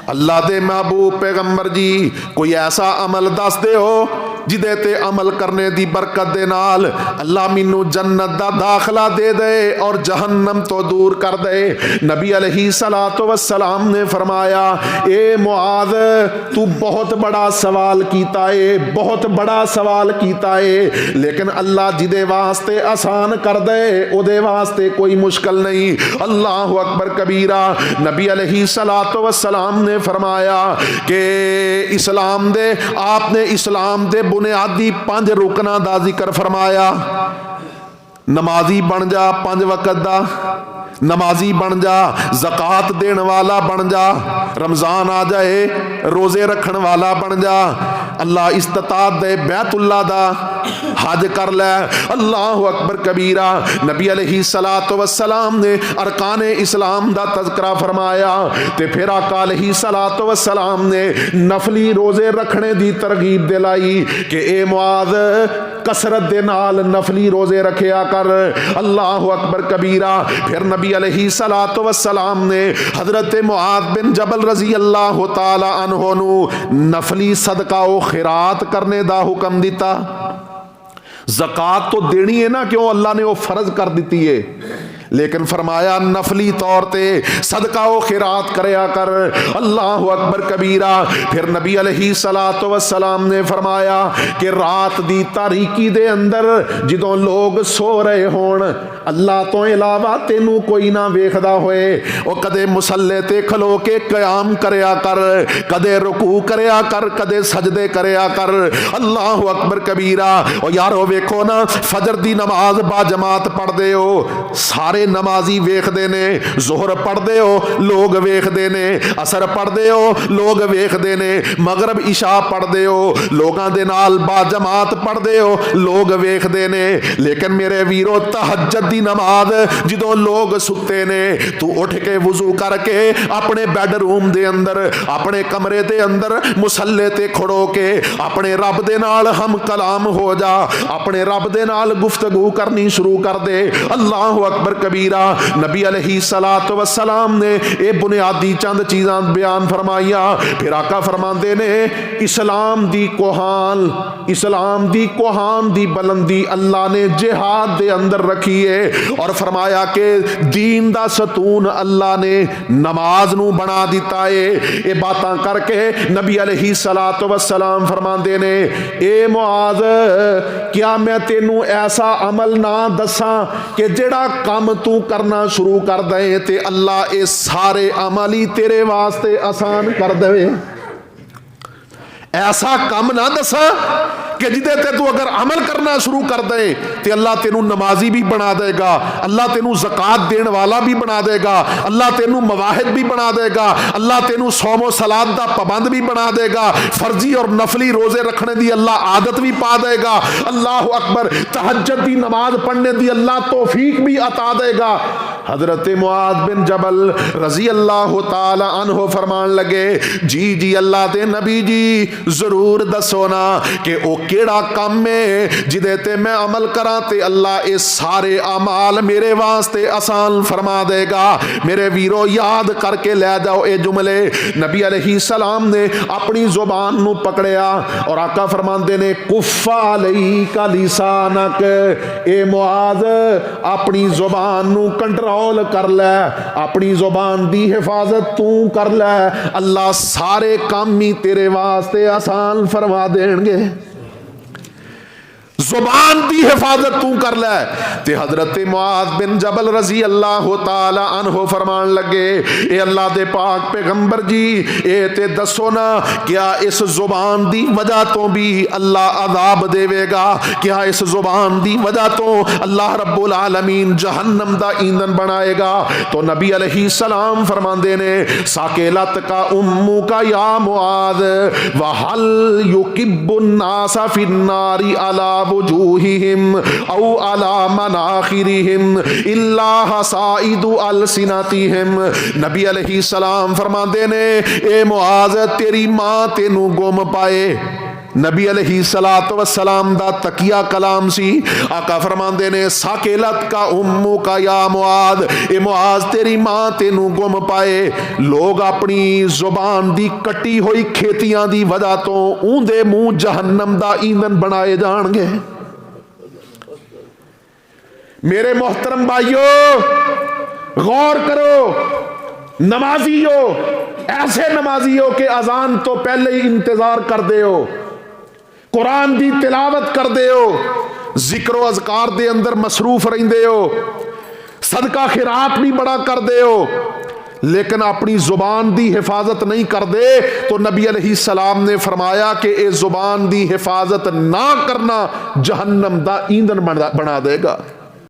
اللہ دے محبوب پیغمبر جی کوئی ایسا عمل دس دے ہو جدے تے عمل کرنے دی برکت دے نال اللہ مینوں جنت دا داخلہ دے دے اور جہنم تو دور کر دے۔ نبی علیہ الصلوۃ والسلام نے فرمایا اے معاذ تو بہت بڑا سوال کیتا ہے، بہت بڑا سوال کیتا ہے، لیکن اللہ جدے واسطے آسان کر دے او دے واسطے کوئی مشکل نہیں۔ اللہ اکبر کبیرہ۔ نبی علیہ الصلوۃ والسلام نے فرمایا کہ اسلام دے آپ نے اسلام دے بنیادی 5 رکناں دا ذکر فرمایا۔ نمازی بن جا 5 وقت دا، نمازی بن جا، زکات دین والا بن جا، رمضان آ جائے روزے رکھن والا بن جا، اللہ استطاعت دے بیت اللہ دا حج کر لے۔ اللہ اکبر کبیرہ۔ نبی علیہ الصلوۃ والسلام نے ارکان اسلام دا تذکرہ فرمایا تے پھر آقا علیہ الصلوۃ والسلام نے نفلی روزے رکھنے دی ترغیب دلائی کہ اے معاذ کثرت دے نال نفلی روزے رکھیا کر۔ اللہ اکبر کبیرہ۔ پھر نبی علیہ الصلوۃ والسلام نے حضرت معاذ بن جبل رضی اللہ تعالی عنہ نو نفلی صدقہ و خیرات کرنے دا حکم دیتا۔ زکات تو دینی ہے نا، کیوں اللہ نے وہ فرض کر دیتی ہے، لیکن فرمایا نفلی طور تے صدقہ و خیرات کریا کر۔ اللہ اکبر کبیرہ۔ پھر نبی علیہ الصلوۃ والسلام نے فرمایا کہ رات دی تاریکی دے اندر جدوں لوگ سو رہے ہون، اللہ تو علاوہ تینوں کوئی نہ ویکھدا ہوئے، او کدے مصلے تے کھلو کے قیام کریا کر، کدے رکوع کریا کر، کدے سجدے کریا کر۔ اللہ اکبر کبیرہ۔ او یارو ویکھو نا، فجر دی نماز با جماعت پڑھ دے ہو، سارے نمازی ویکھ دے نے، ظہر پڑھ دے ہو لوگ ویکھ دے نے، عصر پڑھ دے ہو لوگ ویکھ دے نے، مغرب عشاء پڑھ دے ہو لوگاں دے نال با جماعت پڑھ دے ہو لوگ ویکھ دے نے، لیکن میرے ویرو تہجد دی نماز جدوں لوگ ستے نے، تو اٹھ کے وضو کر کے اپنے بیڈ روم دے اندر، اپنے کمرے دے اندر مصلے تے کھڑو کے اپنے رب دے نال ہم کلام ہو جا، اپنے رب دے نال گفتگو کرنی شروع کر دے۔ اللہ اکبر کبیرہ۔ نبی علیہ الصلوۃ والسلام نے اے بنیادی چند چیزاں بیان فرمائیا۔ پھر آقا فرماندے نے اسلام دی کوہان، اسلام دی کوہان دی بلندی اللہ نے جہاد دے اندر رکھی ہے، اور فرمایا کہ دین دا ستون اللہ نے نماز نو بنا دیتا ہے۔ اے باتاں کر کے نبی علیہ الصلوۃ والسلام فرماندے نے اے معاذ کیا میں تینوں ایسا عمل نہ دساں کہ جڑا کام تو کرنا شروع کر دے تے اللہ اے سارے عمل ہی تیرے واسطے آسان کر دے۔ ایسا کام نہ دسا کہ جدے تے تو اگر عمل کرنا شروع کر دے تے اللہ تینوں نمازی بھی بنا دے گا، اللہ تینوں زکات دین والا بھی بنا دے گا، اللہ تینوں مواحد بھی بنا دے گا، اللہ تینوں صوم و صلات دا پابند بھی بنا دے گا، فرضی اور نفلی روزے رکھنے دی اللہ عادت بھی پا دے گا، اللہ اکبر تہجد دی نماز پڑھنے دی اللہ توفیق بھی عطا دے گا۔ حضرت معاذ بن جبل رضی اللہ تعالی عنہ فرمان لگے جی جی اللہ دے نبی جی ضرور دسو نا کہ او کیڑا کام ہے جدے تے میں عمل کراں تے اللہ اے سارے اعمال میرے واسطے آسان فرما دے گا۔ میرے ویرو یاد کر کے لے جاؤ اے جملے۔ نبی علیہ السلام نے اپنی زبان نو پکڑیا اور آقا فرماندے نے کف علیک لسانک، اے معاذ اپنی زبان نو کنٹرول کر لے، اپنی زبان دی حفاظت تو کر لے، اللہ سارے کام ہی تیرے واسطے آسان فرما دیں گے۔ زبان دی حفاظت تو کر لے۔ تے حضرت معاذ بن جبل رضی اللہ تعالی عنہ فرمان لگے اے اللہ دے پاک پیغمبر جی اے تے دسو نا کیا اس زبان دی وجہ تو بھی اللہ عذاب دے گا؟ کیا اس زبان دی وجہ تو اللہ رب العالمین جہنم دا ایندھن بنائے گا؟ تو نبی علیہ السلام فرماندے نے ساکلت کا امو کا یا معاذ وحل یکب الناس فی النار علی وجوہہم او علی مناخرہم الا حصائد السنتہم۔ نبی علیہ السلام فرماندے نے اے معاذ تیری ماں تینوں گم پائے، نبی علیہ سلام وسلام دا تکیہ کلام سی. آقا فرماندے نے ساکلت کا امو کا یا معاذ، اے معاذ تیری ماں تینوں گم پائے. لوگ اپنی زبان دی کٹی ہوئی کھیتیاں دی وجہ تو اوندے منہ جہنم دا ایندھن بنائے جان گے. میرے محترم بھائیو غور کرو، نمازی ہو، ایسے نمازی ہو کہ اذان تو پہلے ہی انتظار کر دے ہو، قرآن دی تلاوت کر دے ہو، ذکر و اذکار دے اندر مصروف رہندے ہو، صدقہ خیرات بھی بڑا کر دے ہو، لیکن اپنی زبان دی حفاظت نہیں کر دے تو نبی علیہ السلام نے فرمایا کہ اے زبان دی حفاظت نہ کرنا جہنم دا ایندھن بنا دے گا.